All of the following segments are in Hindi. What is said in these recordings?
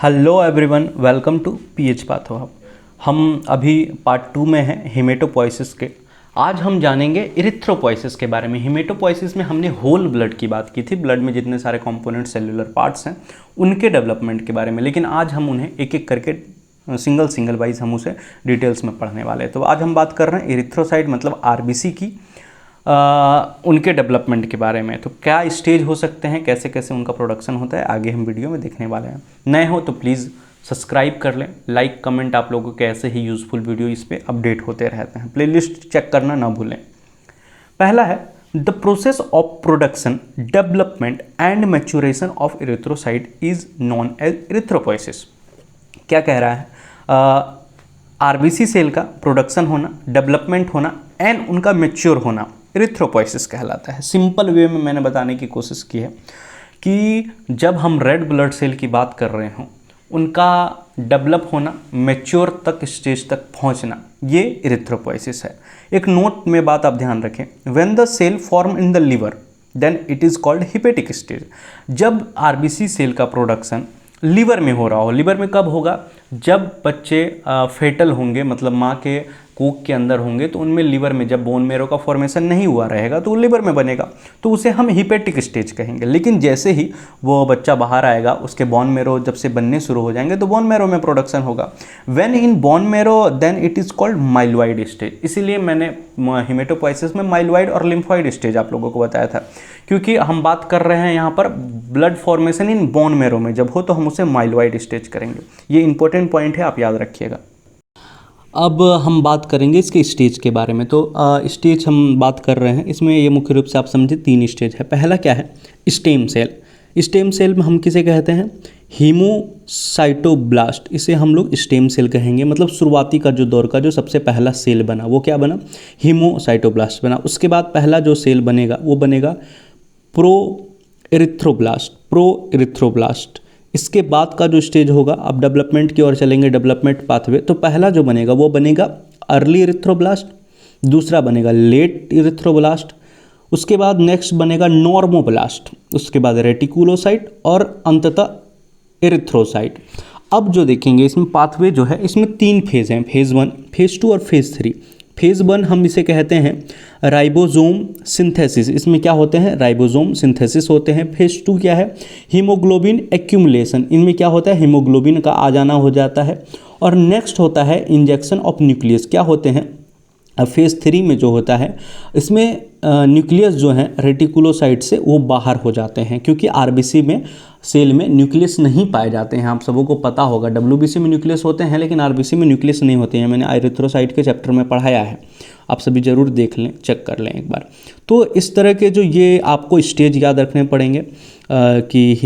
Hello everyone, welcome to PH patho hub. हम अभी पार्ट 2 में हैं हेमेटोपोइसिस के। आज हम जानेंगे इरिथ्रोपोइसिस के बारे में। हेमेटोपोइसिस में हमने होल ब्लड की बात की थी, ब्लड में जितने सारे कंपोनेंट सेलुलर पार्ट्स हैं उनके डेवलपमेंट के बारे में, लेकिन आज हम उन्हें एक एक करके सिंगल वाइज हम उसे डिटेल्स में पढ़ने वाले हैं। तो आज हम बात कर रहे हैं इरिथ्रोसाइट मतलब आरबीसी की, उनके डेवलपमेंट के बारे में। तो क्या स्टेज हो सकते हैं, कैसे कैसे उनका प्रोडक्शन होता है, आगे हम वीडियो में देखने वाले हैं। नए हो तो प्लीज़ सब्सक्राइब कर लें, लाइक कमेंट, आप लोगों के ऐसे ही यूज़फुल वीडियो इस पर अपडेट होते रहते हैं। प्लेलिस्ट चेक करना ना भूलें। पहला है the process of production, development and maturation of erythrocyte is known as erythropoiesis. क्या कह रहा है? आरबीसी सेल का प्रोडक्शन होना, डेवलपमेंट होना एंड उनका मैच्योर होना इरिथ्रोपोइसिस कहलाता है। सिंपल वे में मैंने बताने की कोशिश की है कि जब हम रेड ब्लड सेल की बात कर रहे हों, उनका डेवलप होना, मैच्योर तक स्टेज तक पहुंचना, ये इरिथ्रोपोइसिस है। एक नोट में बात आप ध्यान रखें, when the cell form in the liver then it is called hepatic stage. जब आरबीसी सेल का प्रोडक्शन लीवर में हो रहा हो, लीवर में कब होगा? जब बच्चे फेटल होंगे, मतलब माँ के कोख के अंदर होंगे, तो उनमें लीवर में जब बोन मेरो का फॉर्मेशन नहीं हुआ रहेगा तो वो लीवर में बनेगा, तो उसे हम हिपेटिक स्टेज कहेंगे। लेकिन जैसे ही वो बच्चा बाहर आएगा, उसके बोन मेरो जब से बनने शुरू हो जाएंगे तो बोन मेरो में प्रोडक्शन होगा। When in bone marrow then it is called myeloid stage. इसीलिए मैंने हेमेटोपोइसिस में माइलॉइड और लिम्फॉइड स्टेज आप लोगों को बताया था, क्योंकि हम बात कर रहे हैं यहाँ पर ब्लड फॉर्मेशन इन बोन मेरो में जब हो तो हम उसे माइलॉइड स्टेज करेंगे। ये इंपॉर्टेंट पॉइंट है, आप याद रखिएगा। अब हम बात करेंगे इसके स्टेज के बारे में। तो स्टेज हम बात कर रहे हैं, इसमें ये मुख्य रूप से आप समझे 3 स्टेज है। पहला क्या है? Stem cell. स्टेम सेल में हम किसे कहते हैं? हीमोसाइटोब्लास्ट। इसे हम लोग स्टेम सेल कहेंगे, मतलब शुरुआती का जो दौर का जो सबसे पहला सेल बना वो क्या बना? हीमोसाइटोब्लास्ट बना। उसके बाद पहला जो सेल बनेगा वो बनेगा प्रो इरिथ्रोब्लास्ट। इसके बाद का जो स्टेज होगा, अब डेवलपमेंट की ओर चलेंगे, डेवलपमेंट पाथवे। तो पहला जो बनेगा वो बनेगा अर्ली इरिथ्रोब्लास्ट, दूसरा बनेगा लेट इरिथ्रोब्लास्ट, उसके बाद नेक्स्ट बनेगा नॉर्मोब्लास्ट, उसके बाद रेटिकुलोसाइट और अंततः इरिथ्रोसाइट। अब जो देखेंगे इसमें पाथवे जो है, इसमें 3 फेज़ हैं, फेज़ 1, फेज़ 2 और फेज़ 3। फेज़ 1 हम इसे कहते हैं राइबोसोम सिंथेसिस। इसमें क्या होते हैं? राइबोसोम सिंथेसिस होते हैं। फेज़ 2 क्या है? Haemoglobin accumulation. इनमें क्या होता है? हीमोग्लोबिन का आ जाना हो जाता है। और नेक्स्ट होता है इंजेक्शन ऑफ न्यूक्लियस। क्या होते हैं? अब फेज़ 3 में जो होता है, इसमें न्यूक्लियस जो है रेटिकुलोसाइट से वो बाहर हो जाते हैं, क्योंकि आरबीसी में सेल में न्यूक्लियस नहीं पाए जाते हैं। आप सबों को पता होगा, डब्ल्यूबीसी में न्यूक्लियस होते हैं लेकिन आरबीसी में न्यूक्लियस नहीं होते हैं। मैंने इरिथ्रोसाइट के चैप्टर में पढ़ाया है, आप सभी जरूर देख लें, चेक कर लें एक बार। तो इस तरह के जो ये आपको स्टेज याद रखने पड़ेंगे कि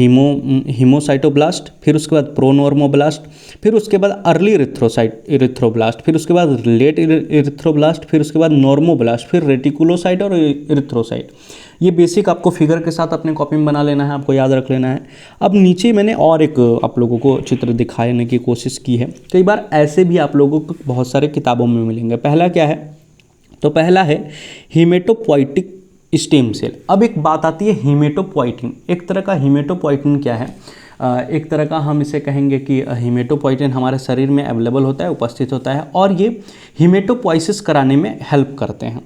हीमोसाइटोब्लास्ट, फिर उसके बाद प्रोनॉर्मोब्लास्ट, फिर उसके बाद अर्ली इरिथ्रोब्लास्ट, फिर उसके बाद लेट इरिथ्रोब्लास्ट, फिर उसके बाद नॉर्मोब्लास्ट, फिर रेटिकुलोसाइट और इरिथ्रोसाइट। ये बेसिक आपको फिगर के साथ अपने कॉपी में बना लेना है, आपको याद रख लेना है। अब नीचे मैंने और एक आप लोगों को चित्र दिखाने की कोशिश की है। कई बार ऐसे भी आप लोगों को बहुत सारे किताबों में मिलेंगे। पहला क्या है? तो पहला है हेमेटोपोइटिक स्टेम सेल। अब एक बात आती है हेमेटोपोइटिन। एक तरह का हेमेटोपोइटिन क्या है? एक तरह का हम इसे कहेंगे कि हेमेटोपोइटिन हमारे शरीर में अवेलेबल होता है, उपस्थित होता है, और ये हेमेटोपोइसिस कराने में हेल्प करते हैं।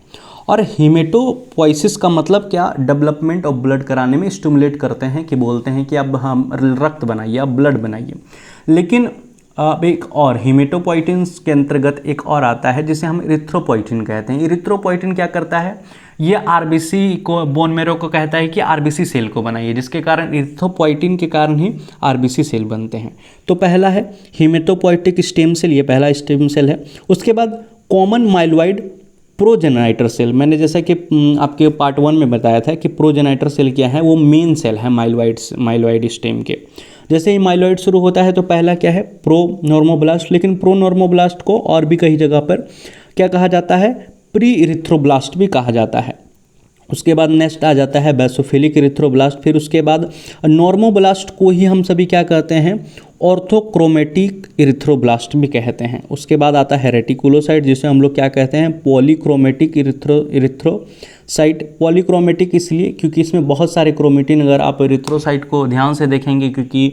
और हेमेटोपोइसिस का मतलब क्या? डेवलपमेंट ऑफ ब्लड कराने में स्टिमुलेट करते हैं, कि बोलते हैं कि अब हम रक्त बनाइए, अब ब्लड बनाइए। लेकिन अब एक और हेमेटोपोइटिन के अंतर्गत एक और आता है जिसे हम इरिथ्रोपोइटिन कहते हैं। इरिथ्रोपोइटिन क्या करता है? ये आरबीसी को, बोन मेरो को कहता है कि आरबीसी सेल को बनाइए, जिसके कारण इरिथ्रोपोइटिन के कारण ही आरबीसी सेल बनते हैं। तो पहला है हेमेटोपोइटिक स्टेम सेल, ये पहला स्टेम सेल है। उसके बाद कॉमन माइलॉइड प्रोजेनाइटर सेल। मैंने जैसा कि आपके पार्ट 1 में बताया था कि प्रोजेनाइटर सेल क्या है, वो मेन सेल है माइलॉइड स्टेम के। जैसे ही माइलॉइड शुरू होता है तो पहला क्या है? प्रोनॉर्मोब्लास्ट। लेकिन प्रोनॉर्मोब्लास्ट को और भी कई जगह पर क्या कहा जाता है? प्री इरिथ्रोब्लास्ट भी कहा जाता है। उसके बाद नेक्स्ट आ जाता है बेसोफिलिक इरिथ्रोब्लास्ट। फिर उसके बाद नॉर्मोब्लास्ट को ही हम सभी क्या कहते हैं, ऑर्थोक्रोमेटिक इरिथ्रोब्लास्ट भी कहते हैं। उसके बाद आता है रेटिकुलोसाइट, जिसे हम लोग क्या कहते हैं, पॉलीक्रोमेटिक इरिथ्रोसाइट। पॉलीक्रोमेटिक इसलिए क्योंकि इसमें बहुत सारे क्रोमेटिन, अगर आप इरिथ्रोसाइट को ध्यान से देखेंगे, क्योंकि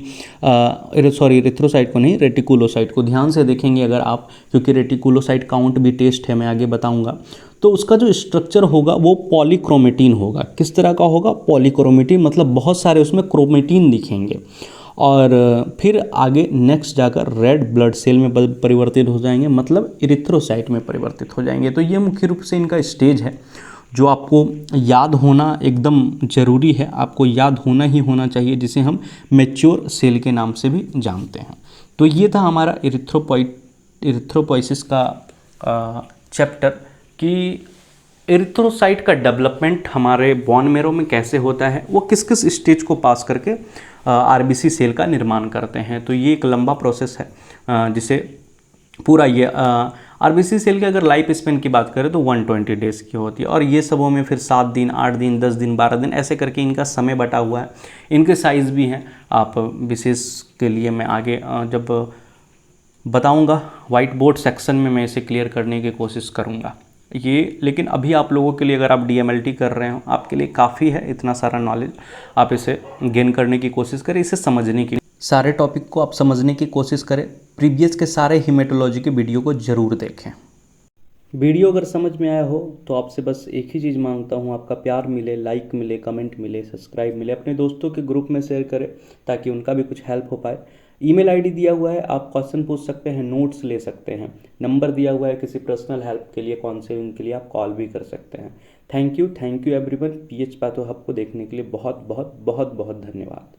इरिथ्रोसाइट को नहीं, रेटिकुलोसाइट को ध्यान से देखेंगे अगर आप, क्योंकि रेटिकुलोसाइट काउंट भी टेस्ट है, मैं आगे बताऊंगा, तो उसका जो स्ट्रक्चर होगा वो पॉलीक्रोमेटिन होगा। किस तरह का होगा, पॉलीक्रोमेटिन, मतलब बहुत सारे उसमें क्रोमेटिन दिखेंगे। और फिर आगे नेक्स्ट जाकर रेड ब्लड सेल में परिवर्तित हो जाएंगे, मतलब इरिथ्रोसाइट में परिवर्तित हो जाएंगे। तो ये मुख्य रूप से इनका स्टेज है जो आपको याद होना एकदम ज़रूरी है, आपको याद होना ही होना चाहिए, जिसे हम मैच्योर सेल के नाम से भी जानते हैं। तो ये था हमारा इरिथ्रोपोइसिस का चैप्टर कि इरिथ्रोसाइट का डेवलपमेंट हमारे बोन मैरो में कैसे होता है, वो किस किस स्टेज को पास करके आरबीसी सेल का निर्माण करते हैं। तो ये एक लंबा प्रोसेस है जिसे पूरा ये आरबीसी सेल की अगर लाइफ स्पेन की बात करें तो 120 डेज़ की होती है, और ये सबों में फिर 7 दिन, 8 दिन, 10 दिन, 12 दिन ऐसे करके इनका समय बटा हुआ है। इनके साइज़ भी हैं, आप विशेष के लिए मैं आगे जब बताऊंगा वाइट बोर्ड सेक्शन में मैं इसे क्लियर करने की कोशिश करूंगा ये। लेकिन अभी आप लोगों के लिए, अगर आप डीएमएलटी कर रहे हो, आपके लिए काफ़ी है इतना सारा नॉलेज, आप इसे गेन करने की कोशिश करें, इसे समझने की, सारे टॉपिक को आप समझने की कोशिश करें। प्रीवियस के सारे हीमेटोलॉजी के वीडियो को ज़रूर देखें। वीडियो अगर समझ में आया हो तो आपसे बस एक ही चीज़ मांगता हूँ, आपका प्यार मिले, लाइक मिले, कमेंट मिले, सब्सक्राइब मिले, अपने दोस्तों के ग्रुप में शेयर करें ताकि उनका भी कुछ हेल्प हो पाए। ईमेल आईडी दिया हुआ है, आप क्वेश्चन पूछ सकते हैं, नोट्स ले सकते हैं। नंबर दिया हुआ है, किसी पर्सनल हेल्प के लिए, काउंसलिंग के लिए आप कॉल भी कर सकते हैं। Thank you everyone. PH patho hub को देखने के लिए बहुत बहुत बहुत बहुत धन्यवाद।